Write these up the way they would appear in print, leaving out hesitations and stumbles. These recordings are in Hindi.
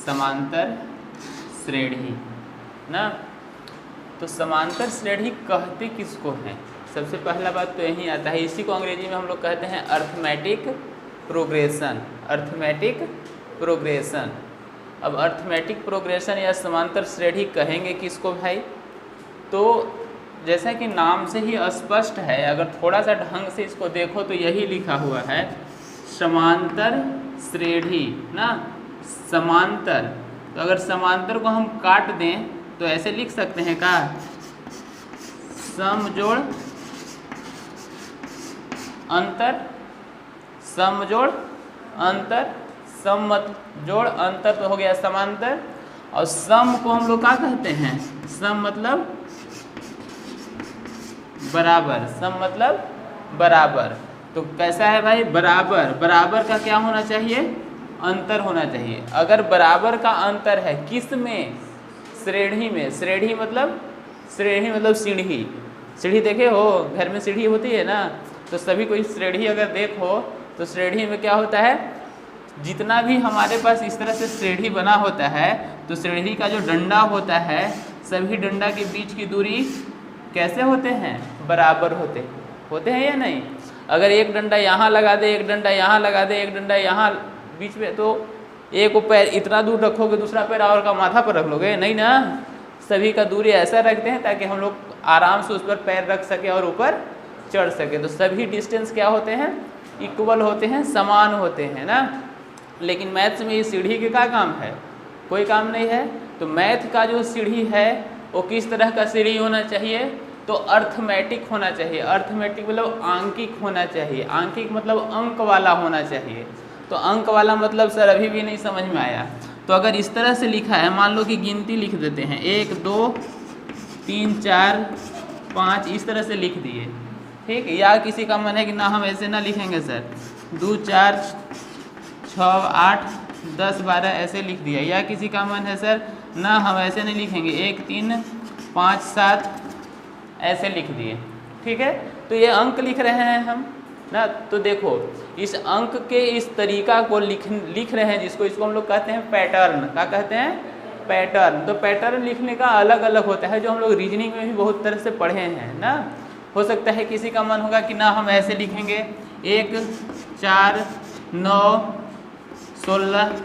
समांतर श्रेणी ना। तो समांतर श्रेणी कहते किसको हैं? सबसे पहला बात तो यही आता है, इसी को अंग्रेजी में हम लोग कहते हैं अर्थमेटिक प्रोग्रेशन। Arithmetic progression. अब अर्थमेटिक प्रोग्रेशन या समांतर श्रेणी कहेंगे किसको भाई? तो जैसा कि नाम से ही स्पष्ट है, अगर थोड़ा सा ढंग से इसको देखो तो यही लिखा हुआ है समांतर श्रेणी ना। समांतर, तो अगर समांतर को हम काट दें तो ऐसे लिख सकते हैं का समजोड़ अंतर, समजोड़ अंतर, समजोड़ अंतर तो हो गया समांतर। और सम को हम लोग क्या कहते हैं? सम मतलब बराबर, सम मतलब बराबर। तो कैसा है भाई? बराबर। बराबर का क्या होना चाहिए? अंतर होना चाहिए। अगर बराबर का अंतर है किस में? श्रेणी में। श्रेणी मतलब सीढ़ी। सीढ़ी देखे हो, घर में सीढ़ी होती है ना, तो सभी कोई श्रेणी अगर देखो तो श्रेणी में क्या होता है, जितना भी हमारे पास इस तरह से श्रेणी बना होता है तो श्रेणी का जो डंडा होता है, सभी डंडा के बीच की दूरी कैसे होते हैं? बराबर होते हैं या नहीं? अगर एक डंडा यहाँ लगा दे, एक डंडा यहाँ लगा दे, एक डंडा यहाँ बीच में, तो एक पैर इतना दूर रखोगे, दूसरा पैर और का माथा पर रख लोगे? नहीं ना। सभी का दूरी ऐसा रखते हैं ताकि हम लोग आराम से उस पर पैर रख सके और ऊपर चढ़ सके। तो सभी डिस्टेंस क्या होते हैं? इक्वल होते हैं, समान होते हैं ना। लेकिन मैथ्स में ये सीढ़ी के क्या काम है? कोई काम नहीं है। तो मैथ का जो सीढ़ी है वो किस तरह का सीढ़ी होना चाहिए? तो अर्थमेटिक होना चाहिए। अर्थमेटिक मतलब आंकिक होना चाहिए। आंकिक मतलब अंक वाला होना चाहिए। तो अंक वाला मतलब सर अभी भी नहीं समझ में आया। तो अगर इस तरह से लिखा है, मान लो कि गिनती लिख देते हैं 1 2 3 4 5, इस तरह से लिख दिए, ठीक है। या किसी का मन है कि ना हम ऐसे ना लिखेंगे सर, 2 4 6 8 10 12 ऐसे लिख दिया। या किसी का मन है सर ना हम ऐसे नहीं लिखेंगे, 1 3 5 7 ऐसे लिख दिए, ठीक है। तो ये अंक लिख रहे हैं हम ना। तो देखो इस अंक के इस तरीका को लिख रहे हैं, जिसको इसको हम लोग कहते हैं पैटर्न। क्या कहते हैं? पैटर्न। तो पैटर्न लिखने का अलग अलग होता है, जो हम लोग रीजनिंग में भी बहुत तरह से पढ़े हैं ना। हो सकता है किसी का मन होगा कि ना हम ऐसे लिखेंगे 1 4 9 16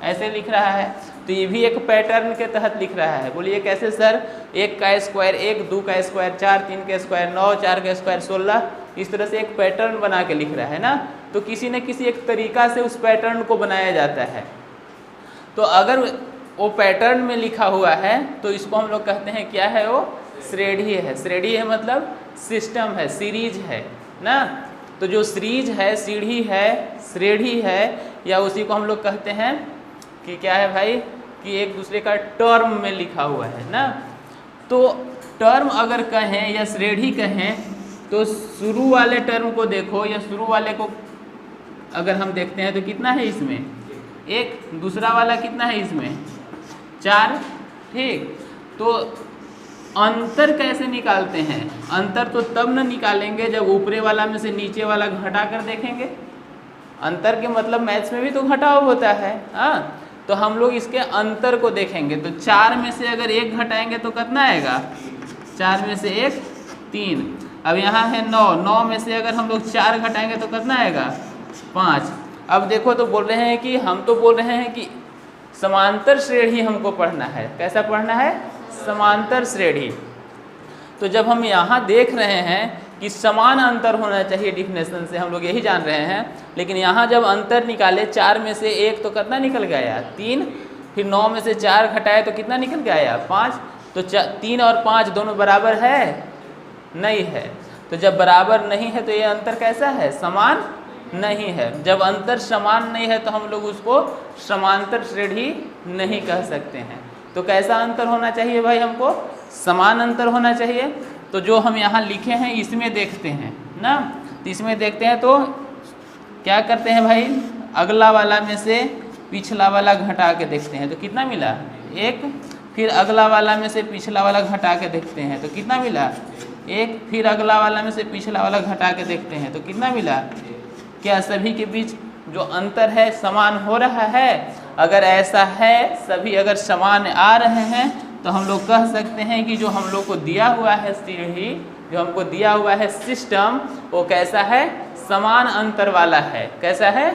ऐसे लिख रहा है, तो ये भी एक पैटर्न के तहत लिख रहा है। बोलिए कैसे सर? 1 का स्क्वायर 1, 2 का स्क्वायर 4, 3 का स्क्वायर 9, 4 का स्क्वायर 16, इस तरह से एक पैटर्न बना के लिख रहा है ना। तो किसी न किसी एक तरीका से उस पैटर्न को बनाया जाता है। तो अगर वो पैटर्न में लिखा हुआ है तो इसको हम लोग कहते हैं क्या है? वो श्रेणी है। श्रेणी है मतलब सिस्टम है, सीरीज है ना। तो जो सीरीज है, सीढ़ी है, श्रेणी है, या उसी को हम लोग कहते हैं कि क्या है भाई? कि एक दूसरे का टर्म में लिखा हुआ है ना। तो टर्म अगर कहें या श्रेणी कहें तो शुरू वाले टर्म को देखो, या शुरू वाले को अगर हम देखते हैं तो कितना है इसमें? 1। दूसरा वाला कितना है इसमें? 4, ठीक। तो अंतर कैसे निकालते हैं? अंतर तो तब न निकालेंगे जब ऊपरे वाला में से नीचे वाला घटा कर देखेंगे। अंतर के मतलब मैथ्स में भी तो घटाव होता है, हाँ। तो हम लोग इसके अंतर को देखेंगे। तो 4 में से अगर 1 घटाएंगे तो कितना आएगा? 4 में से 1 3। अब यहाँ है 9, 9 में से अगर हम लोग 4 घटाएंगे तो कितना आएगा? 5। अब देखो तो बोल रहे हैं कि हम तो बोल रहे हैं कि समांतर श्रेणी हमको पढ़ना है। कैसा पढ़ना है? समांतर श्रेणी। तो जब हम यहाँ देख रहे हैं कि समान अंतर होना चाहिए, डिफिनेशन से हम लोग यही जान रहे हैं, लेकिन यहाँ जब अंतर निकाले 4 में से 1 तो कितना निकल गया? 3। फिर 9 में से 4 घटाए तो कितना निकल गया? 5। तो 3 और 5 दोनों बराबर है? नहीं है। तो जब बराबर नहीं है तो ये अंतर कैसा है? समान नहीं है। जब अंतर समान नहीं है तो हम लोग उसको समांतर श्रेणी नहीं कह सकते हैं। तो कैसा अंतर होना चाहिए भाई? हमको समान अंतर होना चाहिए। तो जो हम यहाँ लिखे हैं इसमें देखते हैं ना। तो इसमें देखते हैं तो क्या करते हैं भाई? अगला वाला में से पिछला वाला घटा के देखते हैं तो कितना मिला? 1। फिर अगला वाला में से पिछला वाला घटा के देखते हैं तो कितना मिला? 1। फिर अगला वाला में से पिछला वाला घटा के देखते हैं तो कितना मिला? क्या सभी के बीच जो अंतर है समान हो रहा है? अगर ऐसा है, सभी अगर समान आ रहे हैं तो हम लोग कह सकते हैं कि जो हम लोग को दिया हुआ है सीढ़ी, जो हमको दिया हुआ है सिस्टम, वो कैसा है? समान अंतर वाला है। कैसा है?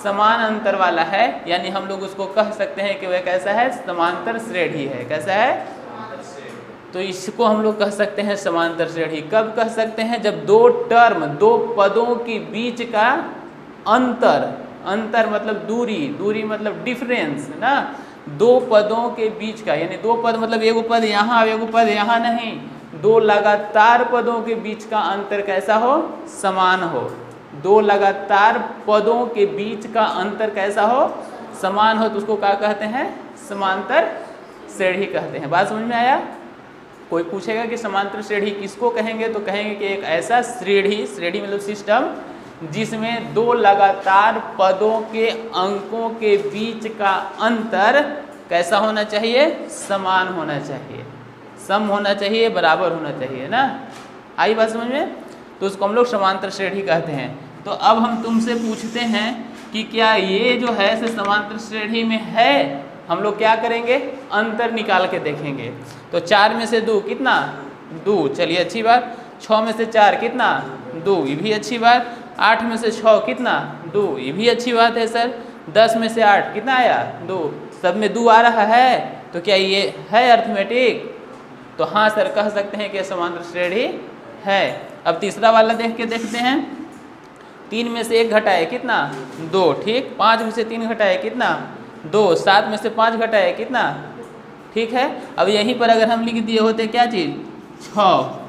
समान अंतर वाला है। यानी हम लोग उसको कह सकते हैं कि वह कैसा है? समांतर श्रेणी है। कैसा है? तो इसको हम लोग कह सकते हैं समांतर श्रेणी। कब कह सकते हैं? जब दो टर्म, दो पदों के बीच का अंतर, अंतर मतलब दूरी, दूरी मतलब डिफरेंस ना, दो पदों के बीच का, यानी दो पद मतलब एगो पद यहाँ, एगो पद यहाँ नहीं, दो लगातार पदों के बीच का अंतर कैसा हो? समान हो। दो लगातार पदों के बीच का अंतर कैसा हो? समान हो। तो उसको क्या कहते हैं? समांतर श्रेणी कहते हैं। बात समझ में आया? कोई पूछेगा कि समांतर श्रेणी किसको कहेंगे, तो कहेंगे कि एक ऐसा श्रेणी, श्रेणी मतलब सिस्टम, जिसमें दो लगातार पदों के अंकों के बीच का अंतर कैसा होना चाहिए? समान होना चाहिए, सम होना चाहिए, बराबर होना चाहिए ना। आई बात समझ में? तो उसको हम लोग समांतर श्रेणी कहते हैं। तो अब हम तुमसे पूछते हैं कि क्या ये जो है से समांतर श्रेणी में है? हम लोग क्या करेंगे? अंतर निकाल के देखेंगे। तो 4 में से 2 कितना? 2, चलिए अच्छी बात। 6 में से 4 कितना? 2, ये भी अच्छी बात। 8 में से 6 कितना? 2, ये भी अच्छी बात है सर। 10 में से 8 कितना आया? 2, सब में 2 आ रहा है। तो क्या ये है अर्थमेटिक? तो हाँ सर, कह सकते हैं कि समांतर श्रेणी है। अब तीसरा वाला देख के देखते हैं। 3 में से 1 घटाए कितना? 2, ठीक। 5 में से 3 घटाए कितना? 2। 7 में से 5 घटाए कितना? ठीक है। अब यहीं पर अगर हम लिख दिए होते क्या चीज़? 6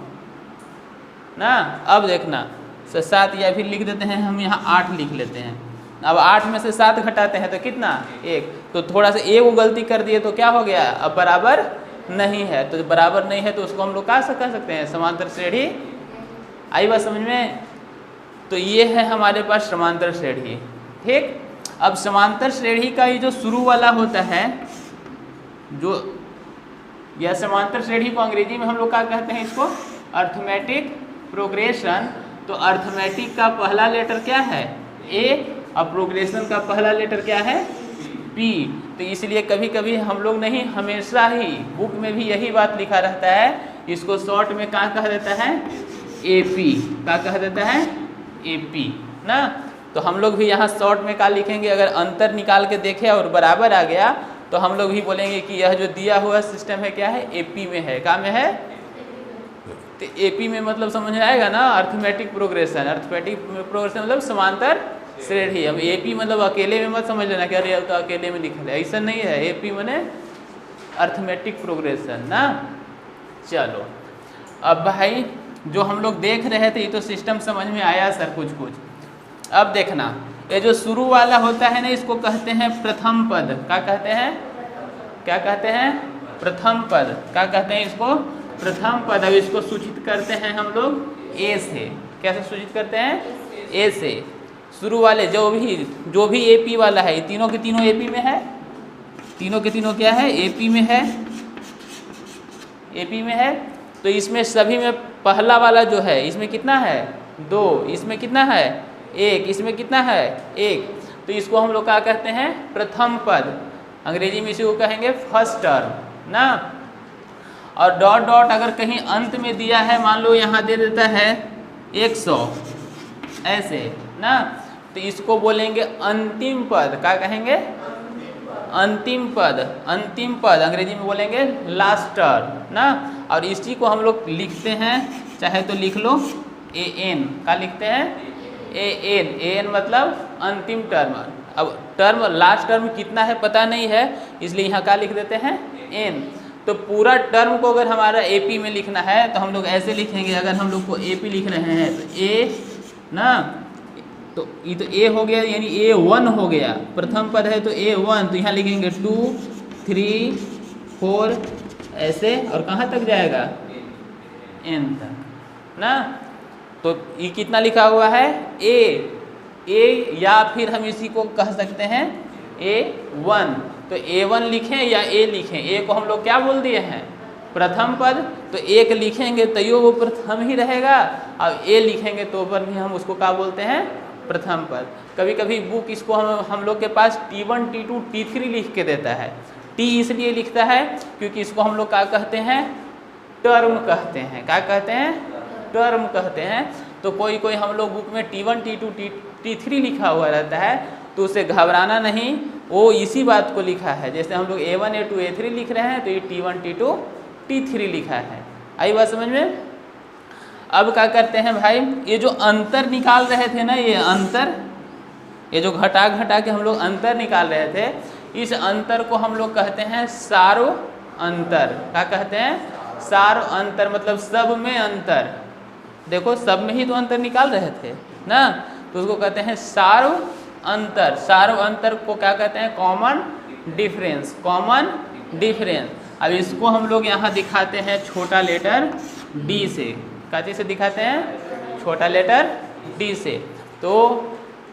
ना। अब देखना 7, या फिर लिख देते हैं हम यहाँ 8 लिख लेते हैं। अब 8 में से 7 घटाते हैं तो कितना? 1। तो थोड़ा सा एक गलती कर दिए तो क्या हो गया? अब बराबर नहीं है। तो बराबर नहीं है तो उसको हम लोग क्या कह सकते हैं? समांतर श्रेणी। आई बात समझ में? तो ये है हमारे पास समांतर श्रेणी। ठीक। अब समांतर श्रेणी का ये जो शुरू वाला होता है, जो यह समांतर श्रेणी को अंग्रेजी में हम लोग क्या कहते हैं? इसको अर्थमेटिक प्रोग्रेशन। तो अर्थमेटिक का पहला लेटर क्या है? ए, और प्रोग्रेशन का पहला लेटर क्या है? पी। तो इसलिए कभी कभी हम लोग नहीं, हमेशा ही बुक में भी यही बात लिखा रहता है। इसको शॉर्ट में क्या कह देता है? एपी। क्या कह देता है? एपी ना। तो हम लोग भी यहाँ शॉर्ट में क्या लिखेंगे? अगर अंतर निकाल के देखें और बराबर आ गया तो हम लोग भी बोलेंगे कि यह जो दिया हुआ सिस्टम है क्या है? एपी में है। क्या में है? तो एपी में मतलब समझ में आएगा ना, अर्थमेटिक प्रोग्रेशन। अर्थमेटिक प्रोग्रेशन मतलब समांतर श्रेणी। अब एपी मतलब अकेले में मत समझ लेना कि अरे तो अकेले में लिखा है, ऐसा नहीं है। एपी माने अर्थमेटिक प्रोग्रेशन ना। चलो अब भाई जो हम लोग देख रहे थे ये तो सिस्टम समझ में आया सर कुछ कुछ। अब देखना, ये जो शुरू वाला होता है ना, इसको कहते हैं प्रथम पद। क्या कहते हैं? क्या कहते हैं? प्रथम पद। क्या कहते हैं इसको? प्रथम पद। अब इसको सूचित करते हैं हम लोग ए से। कैसे सूचित करते हैं? ए से। शुरू वाले जो भी एपी वाला है, तीनों के तीनों एपी में है। तीनों के तीनों क्या है? एपी में है। एपी में है। तो इसमें सभी में पहला वाला जो है, इसमें कितना है? 2। इसमें कितना है? 1। इसमें कितना है? 1। तो इसको हम लोग क्या कहते हैं? प्रथम पद। अंग्रेजी में इसी को कहेंगे फर्स्ट टर्म ना। और डॉट डॉट अगर कहीं अंत में दिया है, मान लो यहाँ दे देता है 100 ऐसे ना, तो इसको बोलेंगे अंतिम पद। क्या कहेंगे? अंतिम पद। अंतिम पद अंग्रेजी में बोलेंगे लास्ट टर्म ना। और इसी को हम लोग लिखते हैं, चाहे तो लिख लो AN। क्या लिखते हैं? AN। AN मतलब अंतिम टर्म। अब टर्म लास्ट टर्म कितना है पता नहीं है, इसलिए यहाँ क्या लिख देते हैं? N। तो पूरा टर्म को अगर हमारा AP में लिखना है तो हम लोग ऐसे लिखेंगे। अगर हम लोग को AP लिख रहे हैं तो A ना, तो ये तो A हो गया, यानी A1 हो गया। प्रथम पद है तो A1। तो यहाँ लिखेंगे 2, 3, 4 ऐसे, और कहाँ तक जाएगा? N तक ना। तो ये कितना लिखा हुआ है? A, या फिर हम इसी को कह सकते हैं A1। तो A1 लिखें या A लिखें, A को हम लोग क्या बोल दिए हैं? प्रथम पद। तो एक लिखेंगे तो वो प्रथम ही रहेगा, और A लिखेंगे तो पर भी हम उसको क्या बोलते हैं? प्रथम पद। कभी कभी बुक इसको हम लोग के पास T1 T2 T3 लिख के देता है। टी इसलिए लिखता है क्योंकि इसको हम लोग क्या कहते हैं, टर्म कहते हैं। क्या कहते हैं, टर्म कहते हैं। तो कोई कोई हम लोग बुक में T1 T2 T3 लिखा हुआ रहता है, तो उसे घबराना नहीं, वो इसी बात को लिखा है। जैसे हम लोग A1 A2 A3 लिख रहे हैं तो ये T1 T2 T3 लिखा है। आई बात समझ में। अब क्या करते हैं भाई, ये जो अंतर निकाल रहे थे ना, ये अंतर, ये जो घटा घटा के हम लोग अंतर निकाल रहे थे, इस अंतर को हम लोग कहते हैं सारो अंतर। क्या कहते हैं, सारो अंतर, मतलब सब में अंतर। देखो सब में ही तो अंतर निकाल रहे थे ना, तो उसको कहते हैं सारो अंतर। सारो अंतर को क्या कहते हैं, कॉमन डिफरेंस। Common difference. अब इसको हम लोग यहाँ दिखाते हैं छोटा लेटर डी से। क्या चीज़ से दिखाते हैं, छोटा लेटर डी से। तो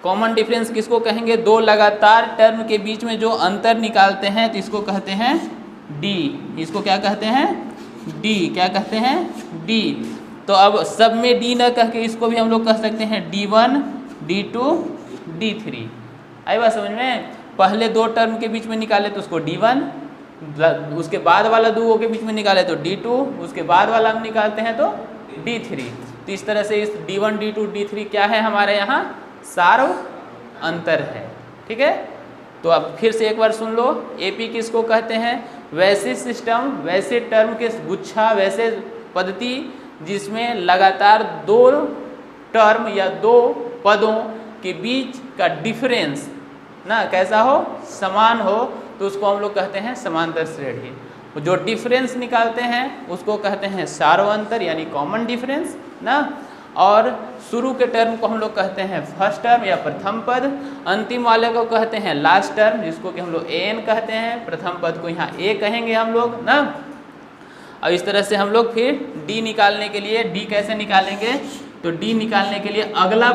कॉमन डिफरेंस किसको कहेंगे, दो लगातार टर्म के बीच में जो अंतर निकालते हैं तो इसको कहते हैं डी। इसको क्या कहते हैं, डी। क्या कहते हैं, डी। तो अब सब में डी न कह के इसको भी हम लोग कह सकते हैं D1 D2 D3। आई बात समझ में। पहले दो टर्म के बीच में निकाले तो उसको D1, उसके बाद वाला दो के बीच में निकाले तो D2, उसके बाद वाला हम निकालते हैं तो D3। तो इस तरह से इस D1 D2 D3 क्या है हमारे यहाँ, सारो अंतर है। ठीक है। तो अब फिर से एक बार सुन लो, एपी किसको कहते हैं, वैसे सिस्टम, वैसे टर्म के गुच्छा, वैसे पद्धति जिसमें लगातार दो टर्म या दो पदों के बीच का डिफरेंस ना कैसा हो, समान हो, तो उसको हम लोग कहते हैं समांतर श्रेणी। जो डिफरेंस निकालते हैं उसको कहते हैं सारो अंतर यानी कॉमन डिफरेंस ना। और शुरू के टर्म को हम लोग कहते हैं फर्स्ट टर्म या प्रथम पद, अंतिम वाले को कहते हैं लास्ट टर्म जिसको कि हम लोग एन कहते हैं, प्रथम पद को यहाँ ए कहेंगे हम लोग ना। और इस तरह से हम लोग फिर डी निकालने के लिए, डी कैसे निकालेंगे, तो डी निकालने के लिए अगला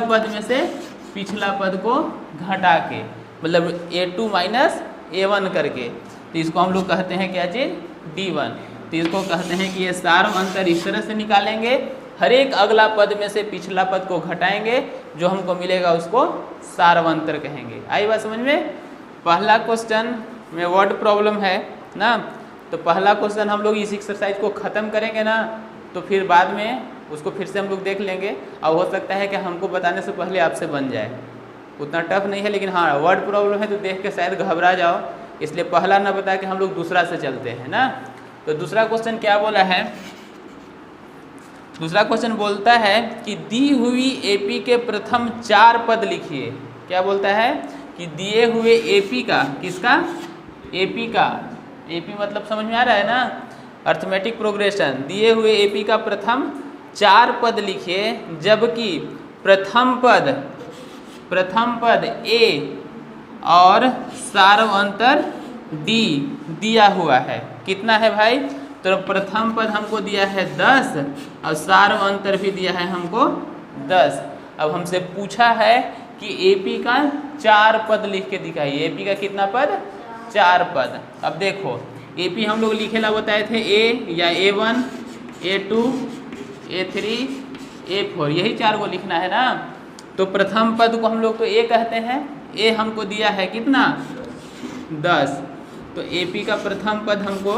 पद में से पिछला पद को घटा के, मतलब A2 माइनस A1 करके, तो इसको हम लोग कहते हैं क्या चीज़, D1। तो इसको कहते हैं कि ये सारो अंतर इस तरह से निकालेंगे, हर एक अगला पद में से पिछला पद को घटाएंगे, जो हमको मिलेगा उसको सारो अंतर कहेंगे। आई बात समझ में। पहला क्वेश्चन में वर्ड प्रॉब्लम है ना, तो पहला क्वेश्चन हम लोग इस एक्सरसाइज को ख़त्म करेंगे ना, तो फिर बाद में उसको फिर से हम लोग देख लेंगे। और हो सकता है कि हमको बताने से पहले आपसे बन जाए, उतना टफ नहीं है, लेकिन हाँ वर्ड प्रॉब्लम है तो देख के शायद घबरा जाओ, इसलिए पहला ना बता के हम लोग दूसरा से चलते हैं ना। तो दूसरा क्वेश्चन क्या बोला है, दूसरा क्वेश्चन बोलता है कि दी हुई एपी के प्रथम 4 पद लिखिए। क्या बोलता है कि दिए हुए एपी का, किसका, एपी का, एपी मतलब समझ में आ रहा है ना, अर्थमेटिक प्रोग्रेशन। दिए हुए एपी का प्रथम 4 पद लिखिए, जबकि प्रथम पद ए और सारो अंतर डी दिया हुआ है। कितना है भाई, तो प्रथम पद हमको दिया है 10 और सारो अंतर भी दिया है हमको 10। अब हमसे पूछा है कि एपी का 4 पद लिख के दिखाइए। एपी का कितना पद, 4 पद। अब देखो एपी हम लोग लिखेला बताए थे ए या A1 A2 A3 A4, यही 4 को लिखना है ना। तो प्रथम पद को हम लोग तो ए कहते हैं, ए हमको दिया है कितना, 10। तो एपी का प्रथम पद हमको,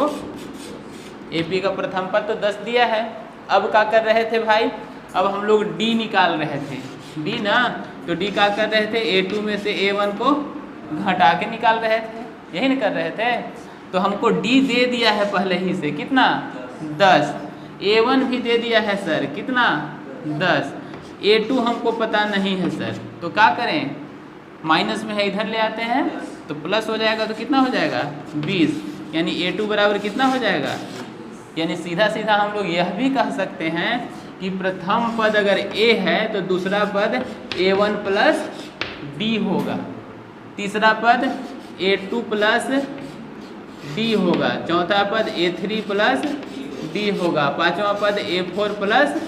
एपी का प्रथम पद तो 10 दिया है। अब क्या कर रहे थे भाई, अब हम लोग डी निकाल रहे थे, डी ना। तो डी क्या कर रहे थे, A2 में से A1 को घटा के निकाल रहे थे, यही ना कर रहे थे। तो हमको डी दे दिया है पहले ही से, कितना, 10। A1 भी दे दिया है सर, कितना, 10। A2 हमको पता नहीं है सर, तो क्या करें, माइनस में है इधर ले आते हैं तो प्लस हो जाएगा, तो कितना हो जाएगा, 20। यानी A2 बराबर कितना हो जाएगा, यानी सीधा सीधा हम लोग यह भी कह सकते हैं कि प्रथम पद अगर A है तो दूसरा पद A1 प्लस D होगा, तीसरा पद A2 प्लस D होगा, चौथा पद A3 प्लस D होगा, पांचवा पद A4 प्लस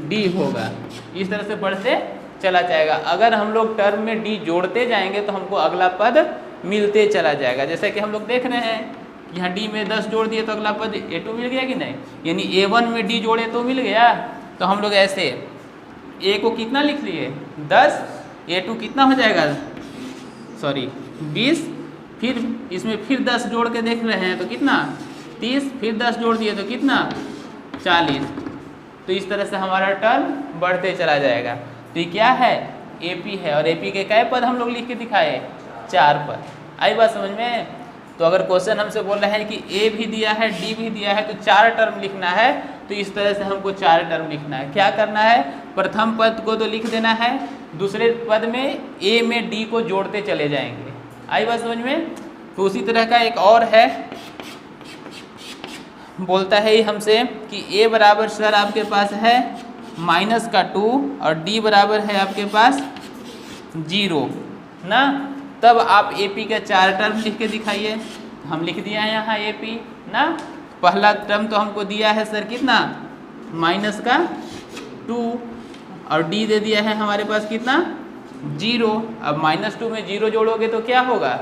D होगा। इस तरह से बढ़ते चला जाएगा। अगर हम लोग टर्म में D जोड़ते जाएंगे तो हमको अगला पद मिलते चला जाएगा। जैसे कि हम लोग देख रहे हैं यहाँ D में 10 जोड़ दिए तो अगला पद A2 मिल गया कि नहीं, यानी A1 में D जोड़े तो मिल गया। तो हम लोग ऐसे ए को कितना लिख लिए 10, A2 कितना हो जाएगा, सॉरी 20, फिर इसमें फिर 10 जोड़ के देख रहे हैं तो कितना 30, फिर 10 जोड़ दिए तो कितना 40। तो इस तरह से हमारा टर्म बढ़ते चला जाएगा। तो ये क्या है, AP है, और AP के कै पद हम लोग लिख के दिखाए, 4 पद। आई बात समझ में। तो अगर क्वेश्चन हमसे बोल रहे हैं कि A भी दिया है, D भी दिया है, तो 4 टर्म लिखना है, तो इस तरह से हमको 4 टर्म लिखना है। क्या करना है, प्रथम पद को तो लिख देना है, दूसरे पद में A में D को जोड़ते चले जाएंगे। आई बात समझ में। तो उसी तरह का एक और है, बोलता है ये हमसे कि A बराबर सर आपके पास है -2 और D बराबर है आपके पास 0 ना, तब आप AP के 4 टर्म लिख के दिखाइए। हम लिख दिया है यहाँ AP ना। पहला टर्म तो हमको दिया है सर कितना -2 और D दे दिया है हमारे पास कितना 0। अब -2 में 0 जोड़ोगे तो क्या होगा,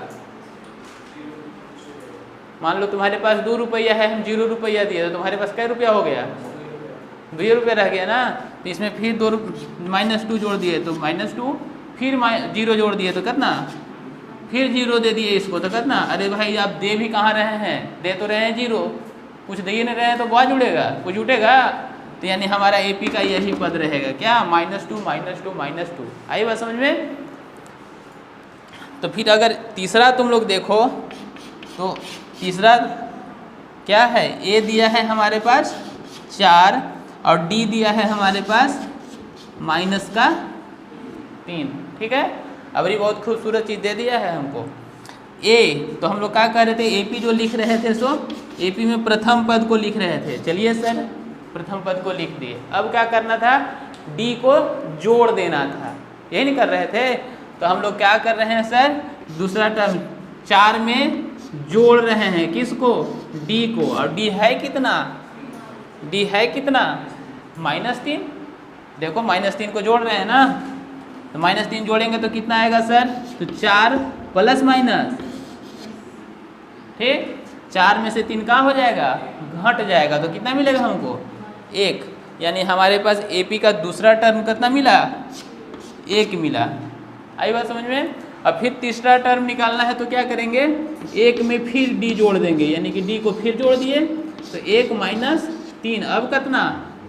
मान लो तुम्हारे पास 2 रुपया है, हम 0 रुपया दिए तो तुम्हारे पास कै रुपया हो गया, 2 रुपया रह गया ना। तो इसमें फिर -2 जोड़ दिए तो -2, फिर 0 जोड़ दिए तो कितना, फिर 0 दे दिए इसको तो कितना। अरे भाई आप दे भी कहाँ रहे हैं, दे तो रहे हैं 0, कुछ दे ही नहीं रहे हैं तो क्या जुड़ेगा, कुछ जुटेगा। तो यानी हमारा AP का यही पद रहेगा क्या, -2 -2 -2। आई बात समझ में। तो फिर अगर तीसरा तुम लोग देखो तो तीसरा क्या है, A दिया है हमारे पास 4 और D दिया है हमारे पास -3। ठीक है। अब ये बहुत खूबसूरत चीज़ दे दिया है हमको। A तो हम लोग क्या कर रहे थे, AP जो लिख रहे थे सो AP में प्रथम पद को लिख रहे थे। चलिए सर प्रथम पद को लिख दिए। अब क्या करना था, D को जोड़ देना था, यही नहीं कर रहे थे। तो हम लोग क्या कर रहे हैं सर, दूसरा टर्म 4 में जोड़ रहे हैं किसको, D को। और D है कितना, D है कितना -3। देखो -3 को जोड़ रहे हैं ना, तो -3 जोड़ेंगे तो कितना आएगा सर, तो 4 ±, ठीक। 4 में से 3 का हो जाएगा, घट जाएगा, तो कितना मिलेगा हमको 1। यानी हमारे पास AP का दूसरा टर्म कितना मिला, 1 मिला। आई बात समझ में। अब फिर तीसरा टर्म निकालना है तो क्या करेंगे, 1 में फिर D जोड़ देंगे, यानी कि D को फिर जोड़ दिए तो 1 -3। अब कितना,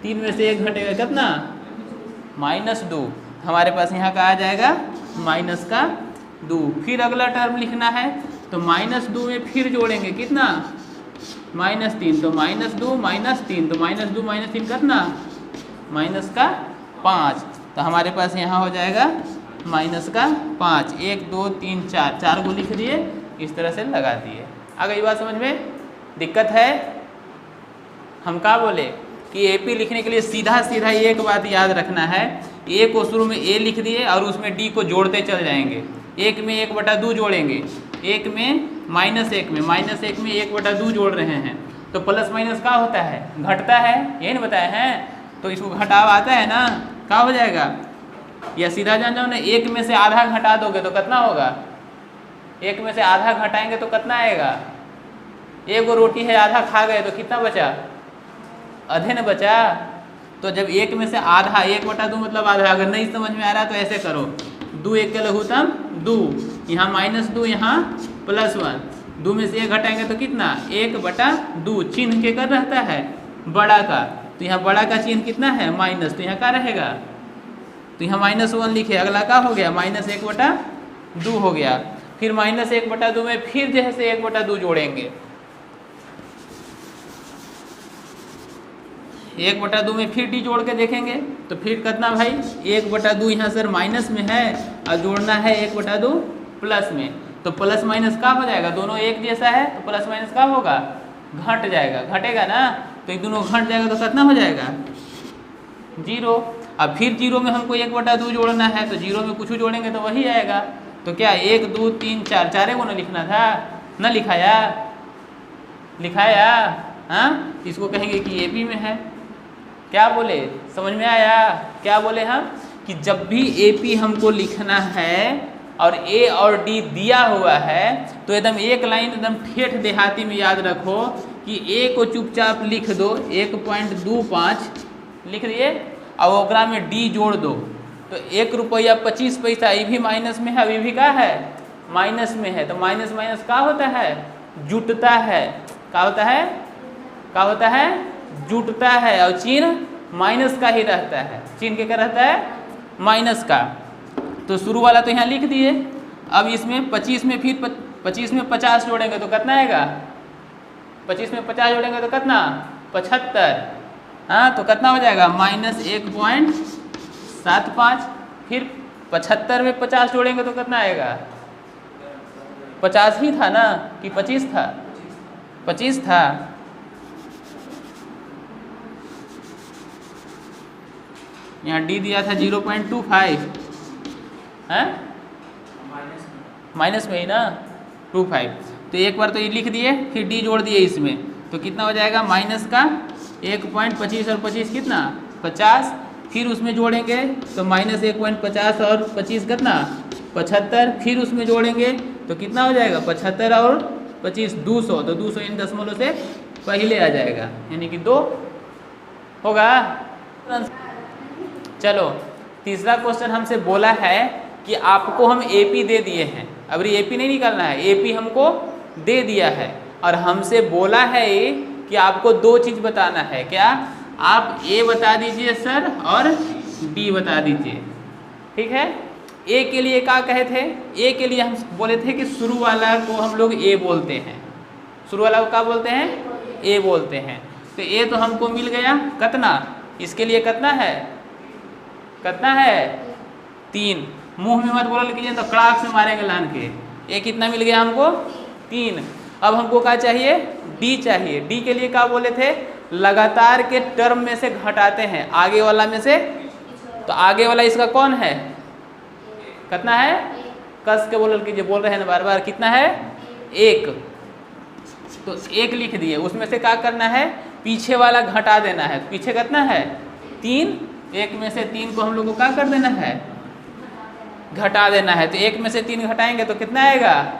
3 में से 1 घटेगा कितना, -2। हमारे पास यहाँ का आ जाएगा -2। फिर अगला टर्म लिखना है तो -2 में फिर जोड़ेंगे कितना, -3। तो -2 -3 तो -2 -3 कितना, -5। तो हमारे पास यहाँ हो जाएगा -5। 1 2 3 4 को लिख दिए, इस तरह से लगा दिए। आ गई बात समझ में। दिक्कत है, हम क्या बोले कि AP लिखने के लिए सीधा सीधा एक बात याद रखना है, A को शुरू में A लिख दिए और उसमें D को जोड़ते चल जाएंगे। 1 में 1/2 जोड़ेंगे, 1 में -1 में -1 जोड़ रहे हैं, तो प्लस माइनस क्या होता है, घटता है, यही ना बताए हैं। तो इसको घटाव आता है ना, क्या हो जाएगा, या सीधा जान जाओ ना, 1 में से आधा घटा दोगे तो कितना होगा, 1 में से आधा घटाएंगे तो कितना आएगा, 1 रोटी है आधा खा गए तो कितना बचा, आधे न बचा। तो जब 1 में से आधा, 1/2 मतलब आधा, अगर नहीं समझ में आ रहा तो ऐसे करो, 2 1 के लघुत्तम 2, यहाँ -2 यहाँ +1, 2 में से 1 घटाएंगे तो कितना, 1/2। चिन्ह के कर रहता है बड़ा का, तो यहाँ बड़ा का चिन्ह कितना है माइनस, तो यहाँ क्या रहेगा, तो यहाँ -1 लिखे। अगला का हो गया -1/2 हो गया। फिर -1/2 में फिर जैसे 1/2 जोड़ेंगे, 1/2 में फिर D जोड़ के देखेंगे तो फिर कितना भाई, 1/2 यहाँ सर माइनस में है और जोड़ना है 1/2 प्लस में, तो प्लस माइनस का हो जाएगा, दोनों एक जैसा है तो प्लस माइनस का होगा, घट जाएगा, घटेगा ना। तो ये दोनों घट जाएगा तो कितना हो जाएगा 0। अब फिर 0 में हमको 1/2 जोड़ना है, तो 0 में कुछ जोड़ेंगे तो वही आएगा। तो क्या 1 2 3 4 चारे को ना लिखना था, ना लिखाया, लिखाया हाँ। इसको कहेंगे कि AP में है। क्या बोले, समझ में आया क्या बोले हम, कि जब भी AP हमको लिखना है और A और D दिया हुआ है तो एकदम एक लाइन एकदम ठेठ देहाती में याद रखो कि A को चुपचाप लिख दो, 1.25 लिख दिए, और ओकरा में डी जोड़ दो तो 1 रुपया 25 पैसा ये भी माइनस में है, अभी भी क्या है माइनस में है। तो माइनस माइनस क्या होता है जुटता है, क्या होता है क्या होता है जुटता है, और चिन्ह माइनस का ही रहता है, चिन्ह क्या रहता है माइनस का। तो शुरू वाला तो यहाँ लिख दिए। अब इसमें 25 में फिर 25 में 50 जोड़ेंगे तो कितना आएगा, 25 में 50 जोड़ेंगे तो कितना 75। हाँ तो कितना हो जाएगा -1.75। फिर 75 में 50 जोड़ेंगे तो कितना आएगा 50 ही था ना कि 25 था, 25 था। यहाँ डी दिया था 0.25 है माइनस में ही ना 25। तो एक बार तो ये लिख दिए फिर डी जोड़ दिए इसमें तो कितना हो जाएगा माइनस का 1.25 और 25 कितना 50। फिर उसमें जोड़ेंगे तो -1.50 और 25 कितना 75। फिर उसमें जोड़ेंगे तो कितना हो जाएगा 75 और 25 200। तो 200 इन दशमलव से पहले आ जाएगा यानी कि 2 होगा। चलो तीसरा क्वेश्चन हमसे बोला है कि आपको हम एपी दे दिए हैं, अब ये एपी नहीं निकालना है, एपी हमको दे दिया है और हमसे बोला है कि आपको 2 चीज़ बताना है। क्या आप ए बता दीजिए सर और बी बता दीजिए, ठीक है। ए के लिए क्या कहे थे, ए के लिए हम बोले थे कि शुरू वाला को हम लोग ए बोलते हैं, शुरू वाला को क्या बोलते हैं ए बोलते हैं। तो ए तो हमको मिल गया कितना, इसके लिए कितना है 3। मुंह में मत बोल कीजिए तो कड़ाक से मारेंगे लान के। ए कितना मिल गया हमको 3। अब हमको क्या चाहिए डी चाहिए। डी के लिए क्या बोले थे लगातार के टर्म में से घटाते हैं आगे वाला में से। तो आगे वाला इसका कौन है कितना है कस के बोल कीजिए, बोल रहे हैं ना बार बार कितना है 1। तो 1 लिख दिए, उसमें से क्या करना है पीछे वाला घटा देना है। पीछे कितना है 3, 1 में से 3 को हम लोग को क्या कर देना है घटा देना है। तो 1 में से 3 घटाएंगे तो कितना आएगा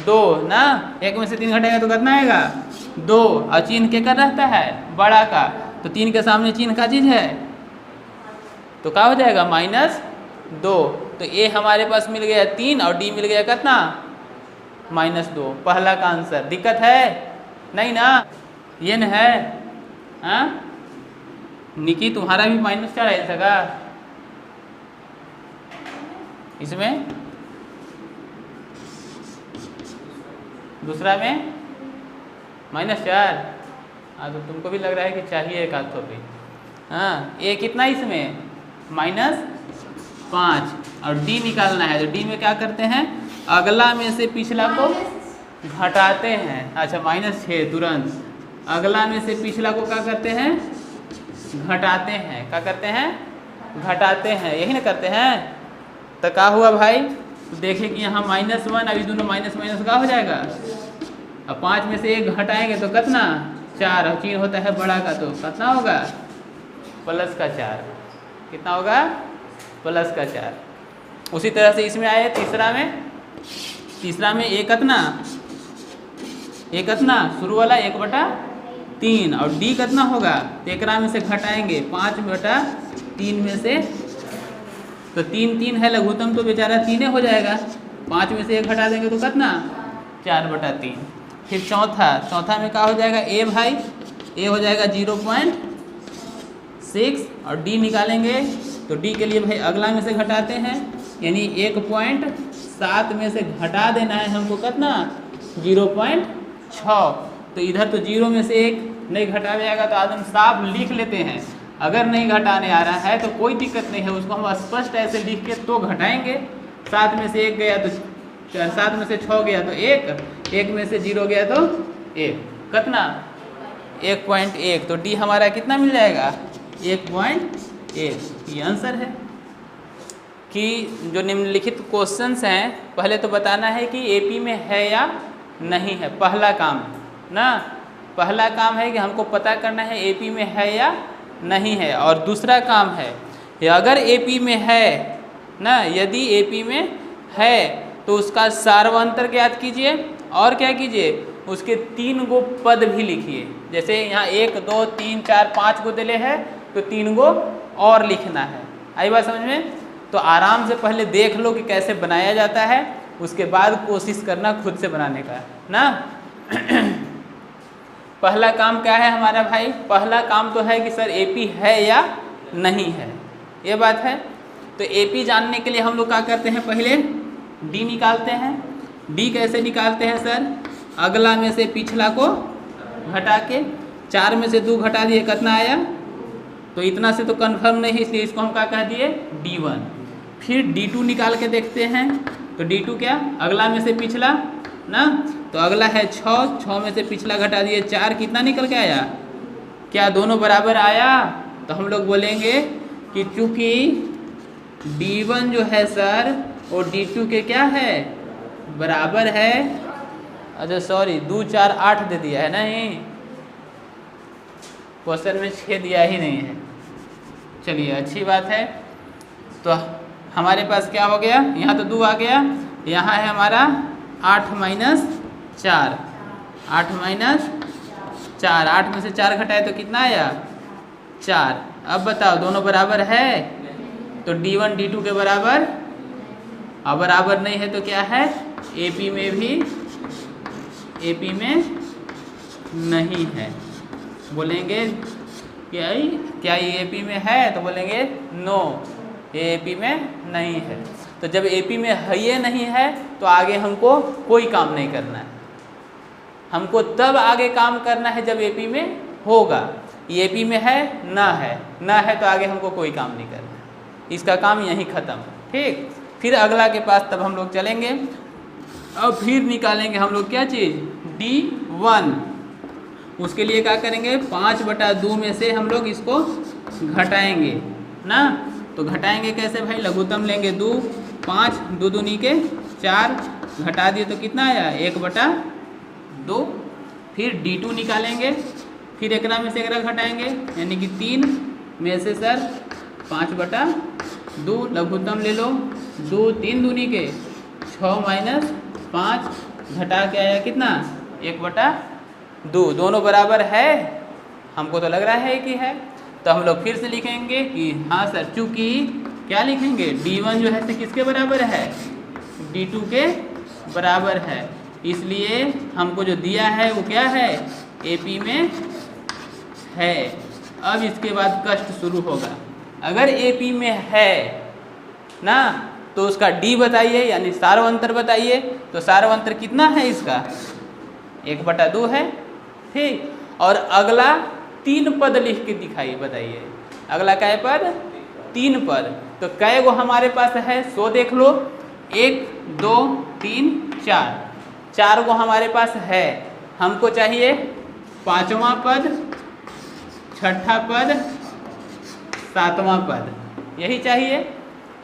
2 ना, 1 में से 3 घटाएंगे तो कितना आएगा 2। और चिन्ह क्या कर रहता है बड़ा का, तो 3 के सामने चिन्ह का चीज है तो क्या हो जाएगा -2। तो ए हमारे पास मिल गया 3 और डी मिल गया कितना -2। पहला का आंसर। दिक्कत है नहीं ना, ये न है। हाँ निकी तुम्हारा भी -4 आया सका इसमें, दूसरा में -4। हाँ तो तुमको भी लग रहा है कि चाहिए एक आध भी। हाँ ए कितना इसमें -5 और डी निकालना है। तो डी में क्या करते हैं अगला में से पिछला को घटाते हैं। अच्छा -6 तुरंत अगला में से पिछला को क्या करते हैं घटाते हैं। क्या करते हैं घटाते हैं, यही ना करते हैं। तो क्या हुआ भाई तो देखें कि यहाँ -1 अभी दोनों माइनस माइनस का हो जाएगा। अब 5 में से 1 घटाएंगे तो कितना 4 और चिन्ह होता है बड़ा का तो कितना होगा +4। कितना होगा +4। उसी तरह से इसमें आए तीसरा में ए कितना शुरू वाला 1/3 और डी कितना होगा तो एकरा में से घटाएंगे 5/3 में से। तो 3 है लघुत्तम तो बेचारा 3 हो जाएगा। 5 में से 1 घटा देंगे तो कितना 4/3। फिर चौथा में क्या हो जाएगा ए भाई ए हो जाएगा 0.6 और डी निकालेंगे तो डी के लिए भाई अगला में से घटाते हैं यानी 1.7 में से घटा देना है हमको कितना 0.6। तो इधर तो 0 में से 1 नहीं घटा जाएगा तो आदम साफ लिख लेते हैं। अगर नहीं घटाने आ रहा है तो कोई दिक्कत नहीं है, उसको हम स्पष्ट ऐसे लिख के तो घटाएंगे। 7 में से 1 गया तो 7 में से 6 गया तो 1 में से 0 गया तो 1 कितना 1.1। तो डी हमारा कितना मिल जाएगा 1.1। ये आंसर है कि जो निम्नलिखित क्वेश्चंस हैं पहले तो बताना है कि एपी में है या नहीं है। पहला काम ना, पहला काम है कि हमको पता करना है एपी में है या नहीं है। और दूसरा काम है कि अगर एपी में है ना, यदि एपी में है तो उसका सार्वंतर ज्ञात कीजिए और क्या कीजिए उसके 3 गो पद भी लिखिए। जैसे यहाँ 1 2 3 4 5 गो दिले है तो 3 गो और लिखना है। आई बात समझ में? तो आराम से पहले देख लो कि कैसे बनाया जाता है, उसके बाद कोशिश करना खुद से बनाने का ना। पहला काम क्या है हमारा भाई? पहला काम तो है कि सर एपी है या नहीं है, ये बात है। तो एपी जानने के लिए हम लोग क्या करते हैं? पहले डी निकालते हैं। डी कैसे निकालते हैं सर? अगला में से पिछला को घटा के, 4 में से 2 घटा दिए, कितना आया? तो इतना से तो कंफर्म नहीं, इसलिए इसको हम क्या कह दिए? D1। फिर D2 निकाल के देखते हैं। तो D2 क्या? अगला में से पिछला ना। तो अगला है 6, 6 में से पिछला घटा दिए 4, कितना निकल के आया? क्या दोनों बराबर आया? तो हम लोग बोलेंगे कि चूंकि D1 जो है सर वो D2 के क्या है? बराबर है। अच्छा सॉरी, 2 4 8 दे दिया है नहीं, क्वेश्चन में 6 दिया ही नहीं है। चलिए अच्छी बात है। तो हमारे पास क्या हो गया? यहाँ तो 2 आ गया, यहाँ है हमारा 8 माइनस 4, 8 माइनस 4, 8 में से 4 घटाए तो कितना आया? 4। अब बताओ दोनों बराबर है? तो D1 D2 के बराबर। अब बराबर नहीं है तो क्या है? AP में भी, AP में नहीं है। बोलेंगे क्या ये AP में है? तो बोलेंगे नो, ये AP में नहीं है। तो जब AP में है ये नहीं है तो आगे हमको कोई काम नहीं करना है। हमको तब आगे काम करना है जब AP में होगा। ये AP में है, ना है तो आगे हमको कोई काम नहीं करना है, इसका काम यहीं ख़त्म। ठीक, फिर अगला के पास तब हम लोग चलेंगे। अब फिर निकालेंगे हम लोग क्या चीज़? D1। उसके लिए क्या करेंगे? 5/2 में से हम लोग इसको घटाएंगे ना। तो घटाएंगे कैसे भाई? लघुत्तम लेंगे 2, 5, 2 दूनी के 4, घटा दिए तो कितना आया? 1/2। फिर D2 निकालेंगे, फिर एकरा में से एकरा घटाएंगे, यानी कि 3 में से सर 5/2, लघुत्तम ले लो, 2 3 दूनी के 6 माइनस 5, घटा के आया कितना? 1/2। दोनों बराबर है? हमको तो लग रहा है कि है। तो हम लोग फिर से लिखेंगे कि हाँ सर, चूँकि क्या लिखेंगे? D1 जो है तो किसके बराबर है? D2 के बराबर है, इसलिए हमको जो दिया है वो क्या है? AP में है। अब इसके बाद कष्ट शुरू होगा। अगर AP में है ना तो उसका D बताइए, यानी सार्वंतर बताइए। तो सार्वंतर कितना है इसका? 1/2 है। ठीक, और अगला 3 पद लिख के दिखाइए, बताइए अगला क्या पद? 3 पद। तो कै गो हमारे पास है सो देख लो, 1 2 3 4, 4 गो हमारे पास है। हमको चाहिए 5वां पद, 6ठा पद, 7वां पद, यही चाहिए।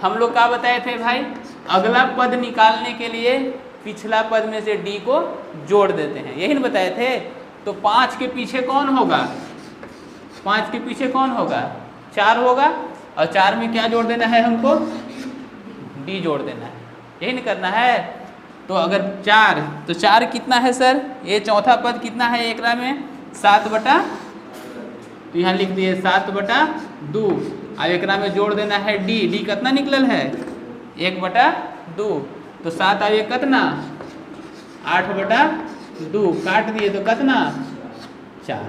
हम लोग क्या बताए थे भाई? अगला पद निकालने के लिए पिछला पद में से D को जोड़ देते हैं, यही ना बताए थे। तो 5 के पीछे कौन होगा? 5 के पीछे कौन होगा? 4 होगा, और 4 में क्या जोड़ देना है हमको? D जोड़ देना है, यही नहीं करना है। तो अगर 4, तो 4 कितना है सर? ये चौथा पद कितना है एकरा में? 7/, तो यहाँ लिख दिए 7/2। अब एकरा में जोड़ देना है D कितना निकलल है? 1/2। तो 7 आए कितना? 8/2, काट दिए तो कितना? 4।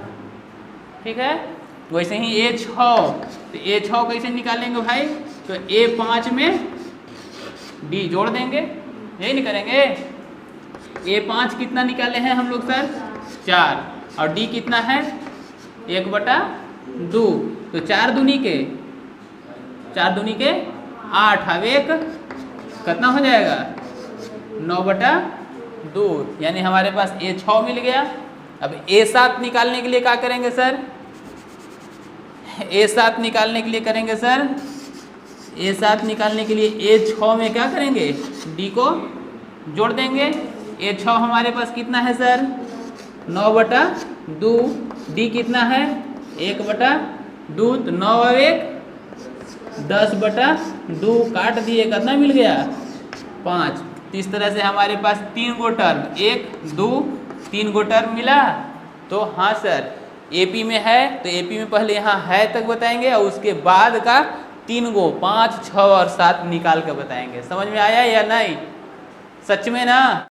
ठीक है। वैसे ही A6, तो A6 कैसे निकालेंगे भाई? तो A5 में D जोड़ देंगे, यही नहीं करेंगे। A5 कितना निकाले हैं हम लोग सर? 4, और D कितना है? 1/2। तो 4 दूनी के 8, अब 1 कितना हो जाएगा? 9/2, यानी हमारे पास A6 मिल गया। अब A7 निकालने के लिए क्या करेंगे सर? A7 निकालने के लिए करेंगे सर, A7 निकालने के लिए A6 में क्या करेंगे? D को जोड़ देंगे। A6 हमारे पास कितना है सर? 9/2। D कितना है? 1/2। तो 9 और 1 10/2, काट दिए, कितना मिल गया? 5। तो इस तरह से हमारे पास 3 गो टर्म, 1 2 3 गो टर्म मिला। तो हाँ सर, एपी में है तो एपी में पहले यहाँ है तक बताएंगे और उसके बाद का 3 गो 5, 6 और 7 निकाल कर बताएंगे। समझ में आया या नहीं? सच में ना?